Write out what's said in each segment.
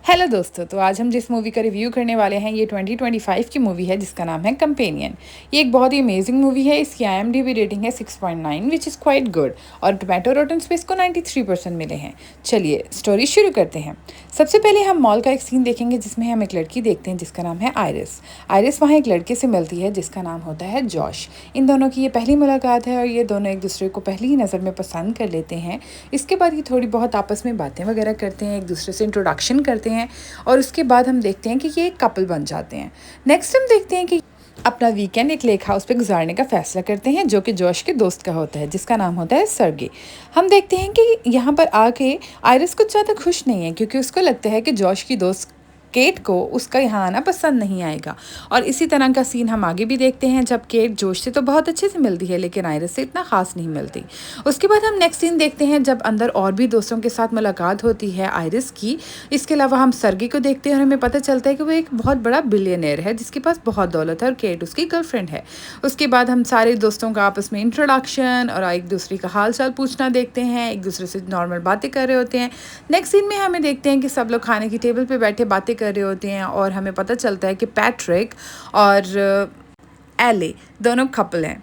Hello दोस्तों, तो आज हम जिस मूवी का रिव्यू करने वाले हैं ये 2025 की मूवी है जिसका नाम है कंपेनियन। ये एक बहुत ही अमेजिंग मूवी है। इसकी IMDb रेटिंग है 6.9 विच इज़ क्वाइट गुड और टोमेटो रोटन स्पेस को 93% मिले हैं। चलिए स्टोरी शुरू करते हैं। सबसे पहले हम मॉल का एक सीन देखेंगे जिसमें हम एक लड़की देखते हैं जिसका नाम है आयरिस। आयरिस वहाँ एक लड़के से मिलती है जिसका नाम होता है जॉश। इन दोनों की ये पहली मुलाकात है और ये दोनों एक दूसरे को पहली ही नज़र में पसंद कर लेते हैं। इसके बाद ये थोड़ी बहुत आपस में बातें वगैरह करते हैं, एक दूसरे से इंट्रोडक्शन करते हैं और उसके बाद हम देखते हैं कि ये एक कपल बन जाते हैं। नेक्स्ट हम देखते हैं कि अपना वीकेंड एक लेक हाउस पे गुजारने का फैसला करते हैं जो कि जॉश के दोस्त का होता है जिसका नाम होता है सर्गे। हम देखते हैं कि यहाँ पर आके आयरिस कुछ ज़्यादा खुश नहीं है क्योंकि उसको लगता है कि जॉश की दोस्त केट को उसका यहाँ आना पसंद नहीं आएगा। और इसी तरह का सीन हम आगे भी देखते हैं जब केट जोश से तो बहुत अच्छे से मिलती है लेकिन आयरिस से इतना खास नहीं मिलती। उसके बाद हम नेक्स्ट सीन देखते हैं जब अंदर और भी दोस्तों के साथ मुलाकात होती है आयरिस की। इसके अलावा हम सर्गी को देखते हैं और हमें पता चलता है कि वो एक बहुत बड़ा बिलियनर है जिसके पास बहुत दौलत है और केट उसकी गर्लफ्रेंड है। उसके बाद हम सारे दोस्तों का आपस में इंट्रोडक्शन और एक दूसरे का हाल चाल पूछना देखते हैं, एक दूसरे से नॉर्मल बातें कर रहे होते हैं। नेक्स्ट सीन में हमें देखते हैं कि सब लोग खाने की टेबल पे बैठे बातें कर रहे होते हैं और हमें पता चलता है कि पैट्रिक और एले दोनों कपल हैं।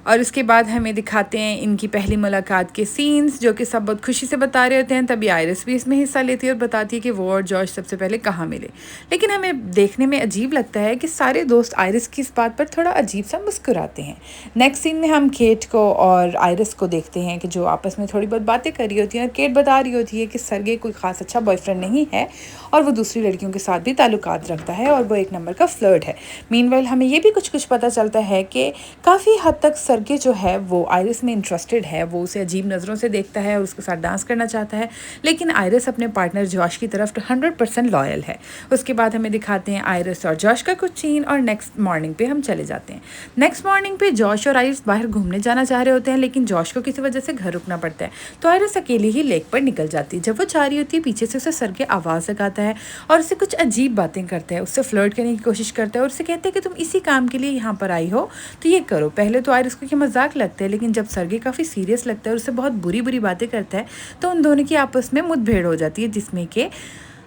और उसके बाद हमें दिखाते हैं इनकी पहली मुलाकात के सीन्स जो कि सब बहुत खुशी से बता रहे होते हैं। तभी आयरिस भी इसमें हिस्सा लेती है और बताती है कि वो और जॉर्ज सबसे पहले कहाँ मिले। लेकिन हमें देखने में अजीब लगता है कि सारे दोस्त आयरिस की इस बात पर थोड़ा अजीब सा मुस्कुराते हैं। नेक्स्ट सीन में हम केट को और आयरिस को देखते हैं कि जो आपस में थोड़ी बहुत बातें कर रही होती हैं और केट बता रही होती है कि सर्गे कोई ख़ास अच्छा बॉयफ्रेंड नहीं है और वो दूसरी लड़कियों के साथ भी ताल्लुकात रखता है और वो एक नंबर का फ्लर्ट है। मीनवाइल हमें ये भी कुछ पता चलता है कि काफ़ी हद तक सर्गे जो है वो आयरिस में इंटरेस्टेड है, वो उसे अजीब नज़रों से देखता है और उसके साथ डांस करना चाहता है। लेकिन आयरिस अपने पार्टनर जॉश की तरफ 100% लॉयल है। उसके बाद हमें दिखाते हैं आयरिस और जॉश का कुछ सीन और नेक्स्ट मॉर्निंग पे हम चले जाते हैं। नेक्स्ट मॉर्निंग पे जॉश और आयरिस बाहर घूमने जाना चाह रहे होते हैं लेकिन जॉश को किसी वजह से घर रुकना पड़ता है तो आयरिस अकेली ही लेक पर निकल जाती है। जब वो जा रही होती है पीछे से उसे सर्गे आवाज़ लगाता है और उससे कुछ अजीब बातें करता है, उससे फ्लर्ट करने की कोशिश करता है और उससे कहते हैं कि तुम इसी काम के लिए यहाँ पर आई हो तो ये करो। पहले तो आयरिस को ये मजाक लगता है लेकिन जब सर्गे काफ़ी सीरियस लगता है और उससे बहुत बुरी बुरी बातें करता है तो उन दोनों की आपस में मुठभेड़ हो जाती है जिसमें कि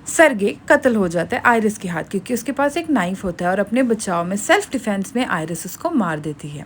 सर्गे कत्ल हो जाता है आयरिस के हाथ क्योंकि उसके पास एक नाइफ होता है और अपने बचाव में सेल्फ डिफेंस में आयरिस उसको मार देती है।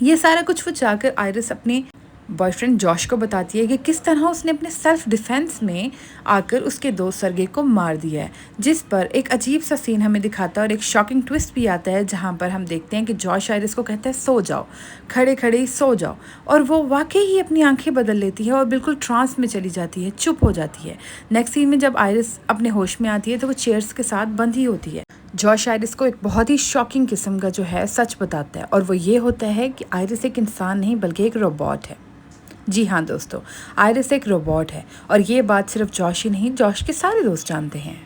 ये सारा कुछ वो चाहकर आयरिस अपने बॉयफ्रेंड जॉश को बताती है कि किस तरह उसने अपने सेल्फ डिफेंस में आकर उसके दोस्त सर्गे को मार दिया है, जिस पर एक अजीब सा सीन हमें दिखाता है और एक शॉकिंग ट्विस्ट भी आता है जहां पर हम देखते हैं कि जॉश आयरिस को कहता है सो जाओ, खड़े खड़े ही सो जाओ और वो वाकई ही अपनी आंखें बदल लेती है और बिल्कुल ट्रांस में चली जाती है, चुप हो जाती है। नेक्स्ट सीन में जब आयरिस अपने होश में आती है तो वो चेयर्स के साथ बंधी होती है। जॉश आयरिस को एक बहुत ही शॉकिंग किस्म का जो है सच बताता है और वो ये होता है कि आयरिस एक इंसान नहीं बल्कि एक रोबोट है। जी हाँ दोस्तों, आयरिस एक रोबोट है और ये बात सिर्फ जॉश ही नहीं, जॉश के सारे दोस्त जानते हैं।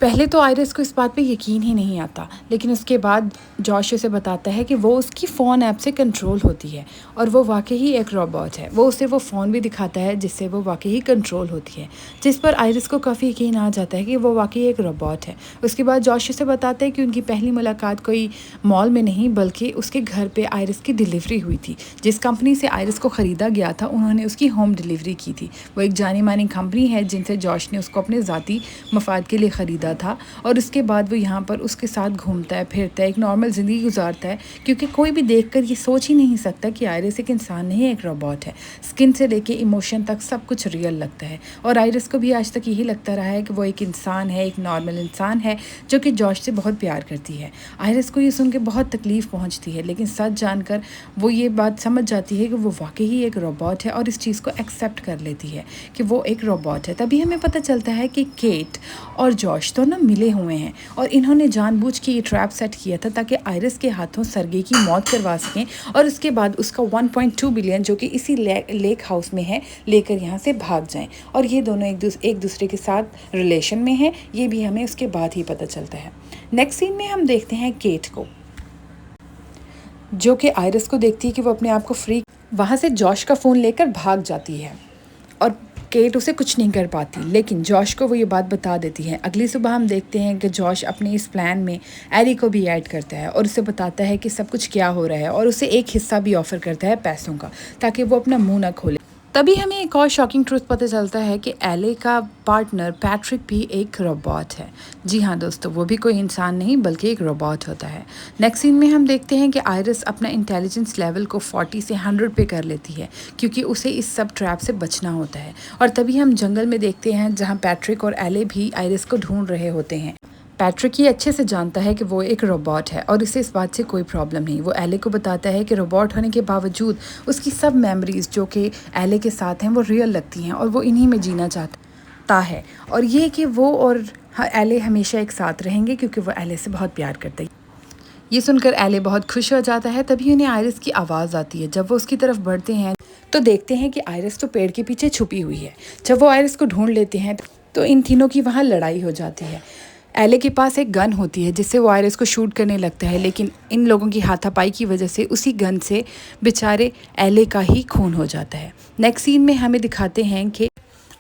पहले तो आयरिस को इस बात पे यकीन ही नहीं आता लेकिन उसके बाद जॉश उसे बताता है कि वो उसकी फ़ोन ऐप से कंट्रोल होती है और वो वाकई ही एक रोबोट है। वो उसे वो फ़ोन भी दिखाता है जिससे वो वाकई ही कंट्रोल होती है, जिस पर आयरिस को काफ़ी यकीन आ जाता है कि वो वाकई एक रोबोट है। उसके बाद जॉश उसे बताता है कि उनकी पहली मुलाकात कोई मॉल में नहीं बल्कि उसके घर पर आयरिस की डिलीवरी हुई थी। जिस कंपनी से आयरिस को ख़रीदा गया था उन्होंने उसकी होम डिलीवरी की थी। वो एक जानी मानी कंपनी है जिनसे जॉश ने उसको अपने ज़ाती मफाद के लिए ख़रीदा था और उसके बाद वो यहाँ पर उसके साथ घूमता है, फिरता है, एक नॉर्मल ज़िंदगी गुजारता है क्योंकि कोई भी देखकर ये सोच ही नहीं सकता कि आयरिस एक इंसान नहीं एक रोबोट है। स्किन से लेके इमोशन तक सब कुछ रियल लगता है और आयरिस को भी आज तक यही लगता रहा है कि वो एक इंसान है, एक नॉर्मल इंसान है जो कि जॉश से बहुत प्यार करती है। आयरिस को ये सुन के बहुत तकलीफ़ पहुँचती है लेकिन सच जानकर वो ये बात समझ जाती है कि वो वाकई ही एक रोबोट है और इस चीज़ को एक्सेप्ट कर लेती है कि वो एक रोबोट है। तभी हमें पता चलता है कि केट और जॉश दोनों मिले हुए हैं और इन्होंने जानबूझ के ये ट्रैप सेट किया था ताकि आयरिस के हाथों सर्गे की मौत करवा सकें और उसके बाद उसका 1.2 बिलियन जो कि इसी लेक हाउस में है लेकर यहाँ से भाग जाएं। और ये दोनों एक दूसरे के साथ रिलेशन में हैं, ये भी हमें उसके बाद ही पता चलता है। नेक्स्ट सीन में हम देखते हैं केट को जो कि आयरिस को देखती है कि वो अपने आप को फ्री वहाँ से जॉश का फ़ोन लेकर भाग जाती है और केट उसे कुछ नहीं कर पाती लेकिन जॉश को वो ये बात बता देती है। अगली सुबह हम देखते हैं कि जॉश अपने इस प्लान में एरी को भी ऐड करता है और उसे बताता है कि सब कुछ क्या हो रहा है और उसे एक हिस्सा भी ऑफ़र करता है पैसों का ताकि वो अपना मुंह ना खोले। तभी हमें एक और शॉकिंग ट्रूथ पता चलता है कि एले का पार्टनर पैट्रिक भी एक रोबोट है। जी हाँ दोस्तों, वो भी कोई इंसान नहीं बल्कि एक रोबोट होता है। नेक्स्ट सीन में हम देखते हैं कि आयरिस अपना इंटेलिजेंस लेवल को 40 से 100 पे कर लेती है क्योंकि उसे इस सब ट्रैप से बचना होता है। और तभी हम जंगल में देखते हैं जहाँ पैट्रिक और एले भी आयरिस को ढूंढ रहे होते हैं। पैट्रिक ये अच्छे से जानता है कि वो एक रोबोट है और इसे इस बात से कोई प्रॉब्लम नहीं। वो एले को बताता है कि रोबोट होने के बावजूद उसकी सब मेमोरीज जो कि एले के साथ हैं वो रियल लगती हैं और वो इन्हीं में जीना चाहता है। और ये कि वो और एले हमेशा एक साथ रहेंगे क्योंकि वो एले से बहुत प्यार करते हैं। ये सुनकर एले बहुत खुश हो जाता है। तभी उन्हें आयरिस की आवाज़ आती है। जब वो उसकी तरफ बढ़ते हैं तो देखते हैं कि आयरिस तो पेड़ के पीछे छुपी हुई है। जब वो आयरिस को ढूंढ लेते हैं तो इन तीनों की वहाँ लड़ाई हो जाती है। एले के पास एक गन होती है जिससे वो आयरिस को शूट करने लगता है, लेकिन इन लोगों की हाथापाई की वजह से उसी गन से बेचारे एले का ही खून हो जाता है। नेक्स्ट सीन में हमें दिखाते हैं कि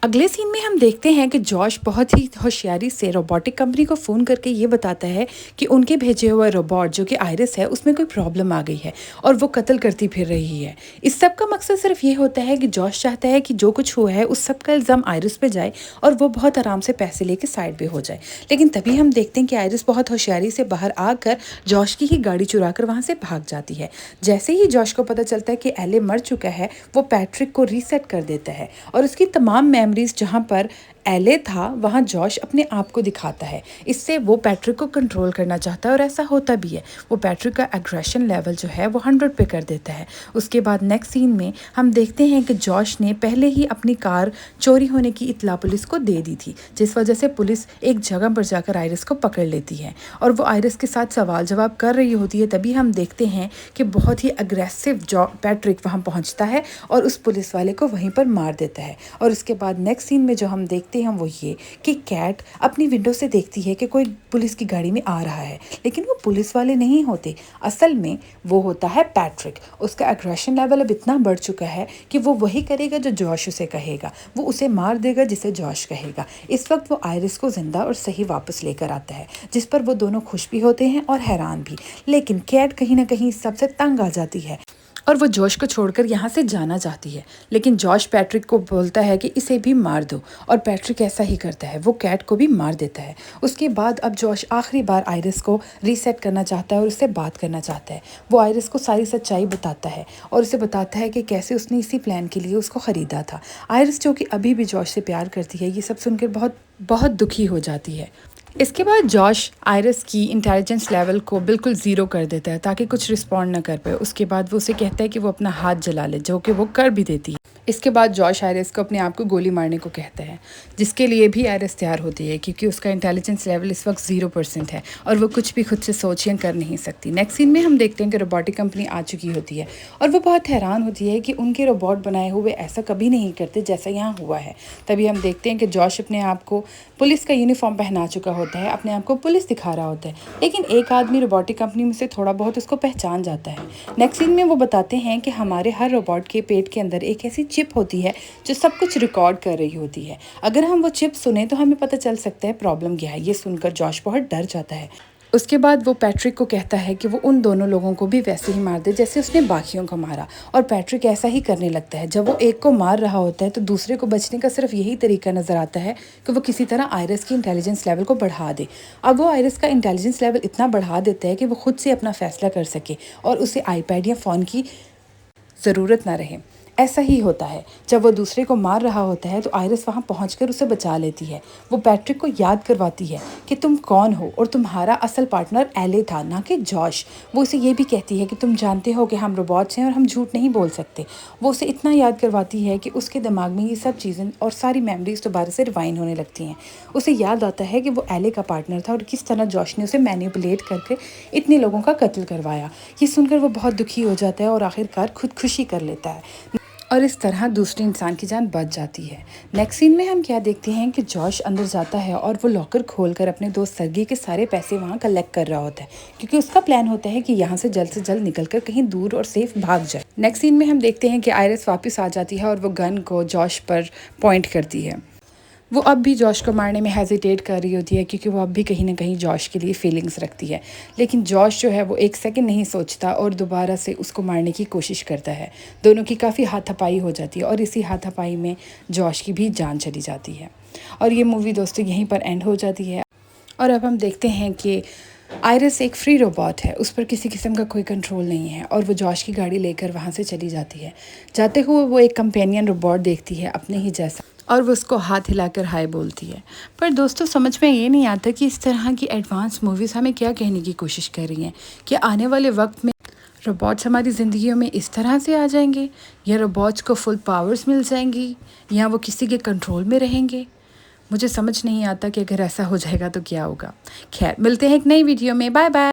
अगले सीन में हम देखते हैं कि जॉश बहुत ही होशियारी से रोबोटिक कंपनी को फ़ोन करके ये बताता है कि उनके भेजे हुए रोबोट जो कि आयरिस है उसमें कोई प्रॉब्लम आ गई है और वो कत्ल करती फिर रही है। इस सब का मकसद सिर्फ ये होता है कि जॉश चाहता है कि जो कुछ हुआ है उस सब का इल्ज़ाम आयरिस पे जाए और वो बहुत आराम से पैसे लेके साइड पे हो जाए। लेकिन तभी हम देखते हैं कि आयरिस बहुत होशियारी से बाहर आकर जॉश की ही गाड़ी चुरा कर वहाँ से भाग जाती है। जैसे ही जॉश को पता चलता है कि एले मर चुका है, वो पैट्रिक को रीसेट कर देता है और उसकी तमाम मेमोरीज जहाँ पर एले था वहाँ जॉश अपने आप को दिखाता है। इससे वो पैट्रिक को कंट्रोल करना चाहता है और ऐसा होता भी है। वो पैट्रिक का एग्रेशन लेवल जो है वो 100 पे कर देता है। उसके बाद नेक्स्ट सीन में हम देखते हैं कि जॉश ने पहले ही अपनी कार चोरी होने की इत्तला पुलिस को दे दी थी, जिस वजह से पुलिस एक जगह पर जाकर आयरिस को पकड़ लेती है और वो आयरिस के साथ सवाल जवाब कर रही होती है। तभी हम देखते हैं कि बहुत ही अग्रेसिव पैट्रिक वहाँ पहुँचता है और उस पुलिस वाले को वहीं पर मार देता है। और उसके बाद नेक्स्ट सीन में जो हम देखते हैं वो ये कि कैट अपनी विंडो से देखती है कि कोई पुलिस की गाड़ी में आ रहा है, लेकिन वो पुलिस वाले नहीं होते, असल में वो होता है पैट्रिक। उसका एग्रेशन लेवल अब इतना बढ़ चुका है कि वो वही करेगा जो जॉश उसे कहेगा, वो उसे मार देगा जिसे जॉश कहेगा। इस वक्त वो आयरिस को जिंदा और सही वापस लेकर आता है, जिस पर वो दोनों खुश भी होते हैं और हैरान भी। लेकिन कैट कहीं ना कहीं सबसे तंग आ जाती है और वो जॉश को छोड़कर यहाँ से जाना चाहती है, लेकिन जॉश पैट्रिक को बोलता है कि इसे भी मार दो और पैट्रिक ऐसा ही करता है, वो कैट को भी मार देता है। उसके बाद अब जॉश आखिरी बार आयरिस को रीसेट करना चाहता है और उससे बात करना चाहता है। वो आयरिस को सारी सच्चाई बताता है और उसे बताता है कि कैसे उसने इसी प्लान के लिए उसको ख़रीदा था। आयरिस जो कि अभी भी जॉश से प्यार करती है, ये सब सुनकर बहुत बहुत दुखी हो जाती है। इसके बाद जॉश आयरिस की इंटेलिजेंस लेवल को बिल्कुल ज़ीरो कर देता है ताकि कुछ रिस्पॉन्ड ना कर पाए। उसके बाद वो उसे कहता है कि वो अपना हाथ जला ले, जो कि वो कर भी देती है। इसके बाद जॉश आयरिस को अपने आप को गोली मारने को कहता है, जिसके लिए भी आयरिस तैयार होती है क्योंकि उसका इंटेलिजेंस लेवल इस वक्त 0% है और वो कुछ भी खुद से सोच या कर नहीं सकती। नेक्स्ट सीन में हम देखते हैं कि रोबोटिक कंपनी आ चुकी होती है और वो बहुत हैरान होती है कि उनके रोबोट बनाए हुए ऐसा कभी नहीं करते जैसा यहाँ हुआ है। तभी हम देखते हैं कि जॉश अपने आप को पुलिस का यूनिफॉर्म पहना चुका होता है, अपने आप को पुलिस दिखा रहा होता है, लेकिन एक आदमी रोबोटिक कंपनी में से थोड़ा बहुत उसको पहचान जाता है। नेक्स्ट सीन में वो बताते हैं कि हमारे हर रोबोट के पेट के अंदर एक ऐसी चिप होती है जो सब कुछ रिकॉर्ड कर रही होती है। अगर हम वो चिप सुने तो हमें पता चल सकता है प्रॉब्लम क्या है। ये सुनकर जॉश बहुत डर जाता है। उसके बाद वो पैट्रिक को कहता है कि वो उन दोनों लोगों को भी वैसे ही मार दे जैसे उसने बाकियों को मारा, और पैट्रिक ऐसा ही करने लगता है। जब वो एक को मार रहा होता है तो दूसरे को बचने का सिर्फ यही तरीका नज़र आता है कि वो किसी तरह आयरिस की इंटेलिजेंस लेवल को बढ़ा दे। अब वो आयरिस का इंटेलिजेंस लेवल इतना बढ़ा देता है कि वो खुद से अपना फैसला कर सके और उसे आईपैड या फ़ोन की ज़रूरत ना रहे। ऐसा ही होता है, जब वो दूसरे को मार रहा होता है तो आयरिस वहाँ पहुंचकर उसे बचा लेती है। वो पैट्रिक को याद करवाती है कि तुम कौन हो और तुम्हारा असल पार्टनर एले था, ना कि जॉश। वो उसे ये भी कहती है कि तुम जानते हो कि हम रोबोट्स हैं और हम झूठ नहीं बोल सकते। वो उसे इतना याद करवाती है कि उसके दिमाग में ये सब चीज़ें और सारी मेमोरीज दोबारा से रिवाइंड होने लगती हैं। उसे याद आता है कि वो एले का पार्टनर था और किस तरह जॉश ने उसे मैनिपुलेट करके इतने लोगों का कत्ल करवाया। ये सुनकर वो बहुत दुखी हो जाता है और आखिरकार खुदकुशी कर लेता है और इस तरह दूसरे इंसान की जान बच जाती है। नेक्स्ट सीन में हम क्या देखते हैं कि जॉश अंदर जाता है और वो लॉकर खोलकर अपने दोस्त सर्गी के सारे पैसे वहाँ कलेक्ट कर रहा होता है, क्योंकि उसका प्लान होता है कि यहाँ से जल्द निकलकर कहीं दूर और सेफ भाग जाए। नेक्स्ट सीन में हम देखते हैं कि आयरिस वापस आ जाती है और वो गन को जॉश पर पॉइंट करती है। वो अब भी जॉश को मारने में हेजिटेट कर रही होती है क्योंकि वो अब भी कहीं ना कहीं जॉश के लिए फीलिंग्स रखती है। लेकिन जॉश जो है वो एक सेकंड नहीं सोचता और दोबारा से उसको मारने की कोशिश करता है। दोनों की काफ़ी हाथापाई हो जाती है और इसी हाथापाई में जॉश की भी जान चली जाती है। और ये मूवी दोस्तों यहीं पर एंड हो जाती है। और अब हम देखते हैं कि आयरिस एक फ्री रोबोट है, उस पर किसी किस्म का कोई कंट्रोल नहीं है और वो जॉश की गाड़ी लेकर वहाँ से चली जाती है। जाते हुए वो एक कंपेनियन रोबोट देखती है अपने ही जैसा और वो उसको हाथ हिलाकर हाय बोलती है। पर दोस्तों समझ में ये नहीं आता कि इस तरह की एडवांस मूवीज़ हमें क्या कहने की कोशिश कर रही हैं कि आने वाले वक्त में रोबोट्स हमारी ज़िंदगियों में इस तरह से आ जाएंगे, या रोबोट्स को फुल पावर्स मिल जाएंगी, या वो किसी के कंट्रोल में रहेंगे। मुझे समझ नहीं आता कि अगर ऐसा हो जाएगा तो क्या होगा। खैर, मिलते हैं एक नई वीडियो में। Bye bye.